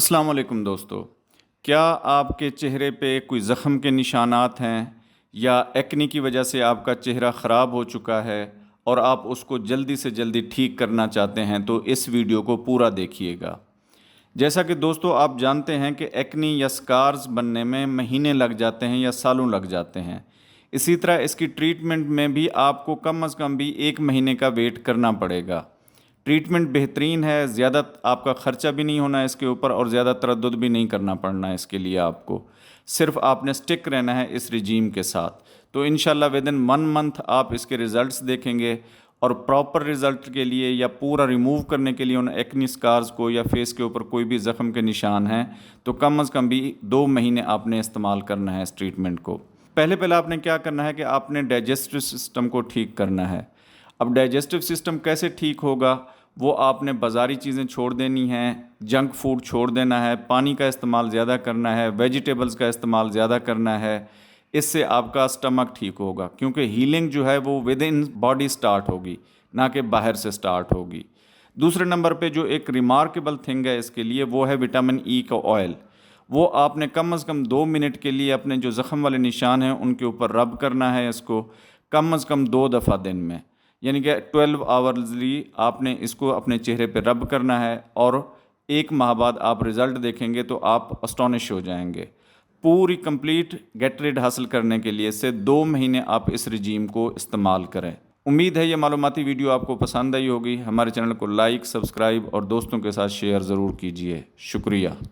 السلام علیکم دوستو، کیا آپ کے چہرے پہ کوئی زخم کے نشانات ہیں یا ایکنی کی وجہ سے آپ کا چہرہ خراب ہو چکا ہے اور آپ اس کو جلدی سے جلدی ٹھیک کرنا چاہتے ہیں تو اس ویڈیو کو پورا دیکھیے گا۔ جیسا کہ دوستو آپ جانتے ہیں کہ ایکنی یا سکارز بننے میں مہینے لگ جاتے ہیں یا سالوں لگ جاتے ہیں۔ اسی طرح اس کی ٹریٹمنٹ میں بھی آپ کو کم از کم بھی 1 مہینے کا ویٹ کرنا پڑے گا۔ ٹریٹمنٹ بہترین ہے، زیادہ آپ کا خرچہ بھی نہیں ہونا اس کے اوپر اور زیادہ تردد بھی نہیں کرنا پڑنا ہے اس کے لیے آپ کو، صرف آپ نے سٹک رہنا ہے اس رجیم کے ساتھ۔ تو انشاءاللہ ودن 1 منتھ آپ اس کے ریزلٹس دیکھیں گے، اور پراپر ریزلٹ کے لیے یا پورا ریموو کرنے کے لیے ان ایکنی سکارز کو یا فیس کے اوپر کوئی بھی زخم کے نشان ہیں تو کم از کم بھی 2 مہینے آپ نے استعمال کرنا ہے اس ٹریٹمنٹ کو۔ پہلے آپ نے کیا کرنا ہے کہ آپ نے ڈائجسٹو سسٹم کو ٹھیک کرنا ہے۔ اب ڈائجسٹو سسٹم کیسے ٹھیک ہوگا؟ وہ آپ نے بازاری چیزیں چھوڑ دینی ہیں، جنک فوڈ چھوڑ دینا ہے، پانی کا استعمال زیادہ کرنا ہے، ویجیٹیبلز کا استعمال زیادہ کرنا ہے۔ اس سے آپ کا سٹمک ٹھیک ہوگا، کیونکہ ہیلنگ جو ہے وہ ود ان باڈی سٹارٹ ہوگی، نہ کہ باہر سے سٹارٹ ہوگی۔ دوسرے نمبر پہ جو ایک ریمارکیبل تھنگ ہے اس کے لیے وہ ہے وٹامن ای کا آئل۔ وہ آپ نے کم از کم 2 منٹ کے لیے اپنے جو زخم والے نشان ہیں ان کے اوپر رب کرنا ہے اس کو کم از کم 2 دفعہ دن میں، یعنی کہ 12 آورزلی آپ نے اس کو اپنے چہرے پہ رب کرنا ہے، اور 1 ماہ بعد آپ رزلٹ دیکھیں گے تو آپ اسٹونش ہو جائیں گے۔ پوری کمپلیٹ گیٹ ریڈ حاصل کرنے کے لیے سے 2 مہینے آپ اس رجیم کو استعمال کریں۔ امید ہے یہ معلوماتی ویڈیو آپ کو پسند آئی ہوگی۔ ہمارے چینل کو لائک، سبسکرائب اور دوستوں کے ساتھ شیئر ضرور کیجیے۔ شکریہ۔